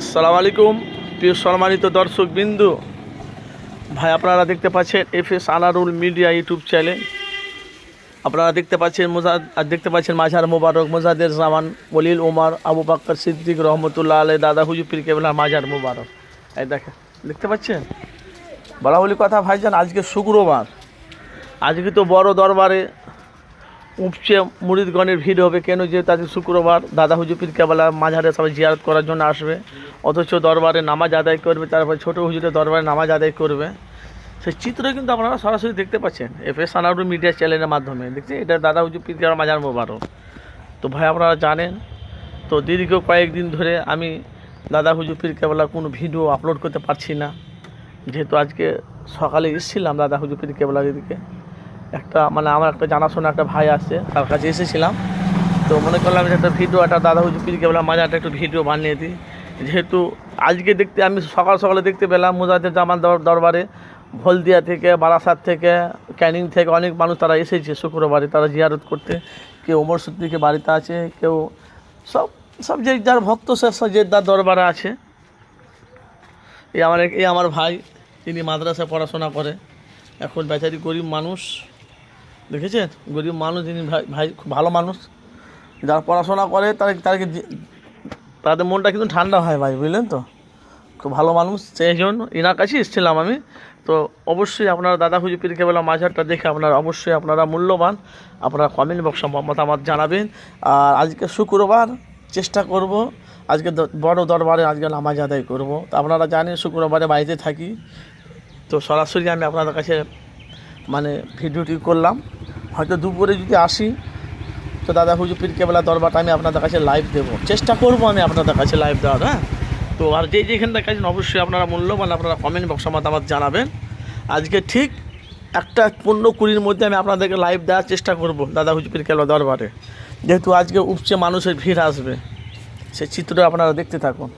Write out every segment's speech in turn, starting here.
আসসালামু আলাইকুম প্রিয় সম্মানিত দর্শক বিন্দু ভাই, আপনারা দেখতে পাচ্ছেন FS Anarul media YouTube channel. আপনারা দেখতে পাচ্ছেন মাঝার মোবারক মোজাদের জামান ওলিল ওমর আবু বকর সিদ্দিক রহমতুল্লাহ আলাই দাদা হুজুর পীর কেবলা মাঝার মোবারক। এই দেখতে পাচ্ছেন। বলা বলি কথা ভাইজান, আজকে শুক্রবার, আজকে তো বড় দরবারে উপচে মুরিদগণের ভিড় হবে। কেন? যেহেতু আজকে শুক্রবার, দাদা হুজুর পীর কেবলা মাঝারে সবাই জিয়ারত করার জন্য আসবে, অথচ দরবারে নামাজ আদায় করবে, তারপর ছোটো হুজুরের দরবারে নামাজ আদায় করবে। সেই চিত্র কিন্তু আপনারা সরাসরি দেখতে পাচ্ছেন এফএস আনারুল মিডিয়া চ্যানেলের মাধ্যমে। দেখছি এটা দাদা হুজুর পীর কেবলা মাঝার মোবারক। তো ভাই আপনারা জানেন তো, দীর্ঘ কয়েকদিন ধরে আমি দাদা হুজুর পীর কেবলা কোনো ভিডিও আপলোড করতে পারছি না। যেহেতু আজকে সকালে এসেছিলাম দাদা হুজুর পীর কেবলার দিকে, আমার একটা জানাশোনা একটা ভাই আছে, তার কাছে এসেছিলাম। তো মনে করলাম যে একটা ভিডিও, একটা দাদা হুজুর পীর কেবলা মাঝারটা একটু ভিডিও বানিয়ে দিই। যেহেতু আজকে আমি সকালে দেখতে পেলাম মুজাদের জামান দরবারে হলদিয়া থেকে, বারাসাত থেকে, ক্যানিং থেকে অনেক মানুষ তারা এসেছে শুক্রবারে তারা জিয়ারত করতে। কেউ ওমর সিদ্দিকে বাড়িতে আছে, কেউ সব যে যার ভক্ত সে যে তার দরবারে আছে। এই আমার ভাই, তিনি মাদ্রাসায় পড়াশোনা করে, এখন বেচারি গরিব মানুষ, দেখেছেন গরিব মানুষ, যিনি ভাই খুব ভালো মানুষ, যারা পড়াশোনা করে তাদের মনটা কিন্তু ঠান্ডা হয় ভাই, বুঝলেন তো, খুব ভালো মানুষ। সেই জন্য এনার কাছে এসেছিলাম আমি। তো অবশ্যই আপনারা দাদা হুজুর পীর কেবলা মাঝারটা দেখে অবশ্যই আপনারা মূল্যবান, আপনারা কমেন্ট বক্সে মতামত জানাবেন। আর আজকে শুক্রবার, চেষ্টা করব আজকে বড় দরবারে আজকে নামাজ আদায় করব। তো আপনারা জানেন শুক্রবারে বাড়িতে থাকি, তো সরাসরি আমি আপনাদের কাছে ভিডিওটি করলাম। হয়তো দুপুরে যদি আসি তো দাদা হুজুর পীর কেবলা দরবারটা আমি আপনাদের কাছে লাইভ দেবো, চেষ্টা করব আমি আপনাদের কাছে লাইভ দেওয়ার। হ্যাঁ, তো আর যেখানটা কাছে অবশ্যই আপনারা মূল্যবান, আপনারা কমেন্ট বক্সে মতামত জানাবেন। আজকে ঠিক 1:15-20 মধ্যে আমি আপনাদেরকে লাইভ দেওয়ার চেষ্টা করব দাদা হুজুর পীর কেবলা দরবারে। যেহেতু আজকে উপচে মানুষের ভিড় আসবে, সেই চিত্রটা আপনারা দেখতে থাকুন।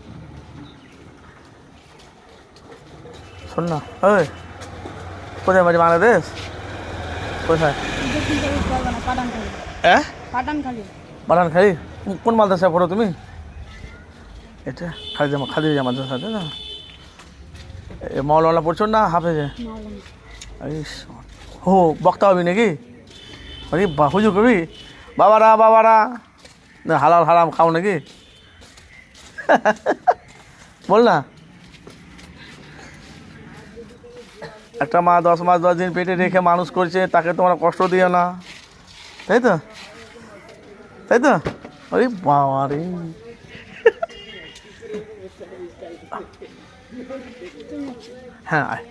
শোন না, ওই কোথায় বাড়ি? বাংলাদেশ? কোথায়? হ্যাঁ, পাঠানখালী। কোন মাদ্রাসায় পড়ো তুমি? এটা খাদিজা মাদ্রাসা, তাই না? মৌলানা পড়ছো না হাফেজে? হো, বক্তা হবি নাকি? আরে হুজুর কবি? বাবারা না হালাল হারাম খাও নাকি? বল না। একটা মা 10 মাস 10 দিন পেটে রেখে মানুষ করছে, তাকে তোমরা কষ্ট দিও না, তাই তো? আরে বাবা রে, হ্যাঁ আয়।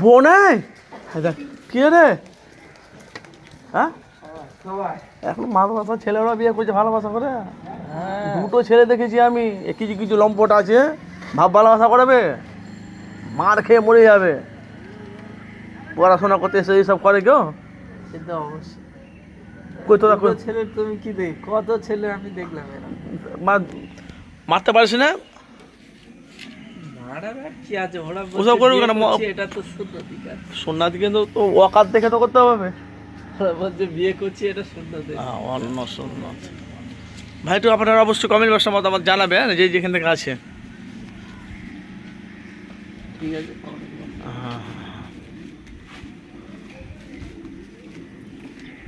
বোনাই কি রে? হ্যাঁ, এখন ভালোবাসা ছেলেরা বিয়ে করছে ভালোবাসা করে। দুটো ছেলে দেখেছি আমি, কিছু লম্পট আছে, ভালোবাসা করবে, মার খেয়ে মরে যাবে। পড়াশোনা করতে এসে এইসব করে কেউ? অবশ্যই ছেলে, তুমি কি দেখ, কত ছেলে আমি দেখলাম মারতে পারিস না। সুন্নাত কিন্তু ওয়াকাত দেখে তো করতে হবে। বিয়ে করছি এটা সুন্নাত, অন্য সুন্নাত। ভাই তো আপনারা অবশ্যই কমেন্ট বক্সে মতামত জানাবেন, যেখান থেকে আছে। ঠিক আছে।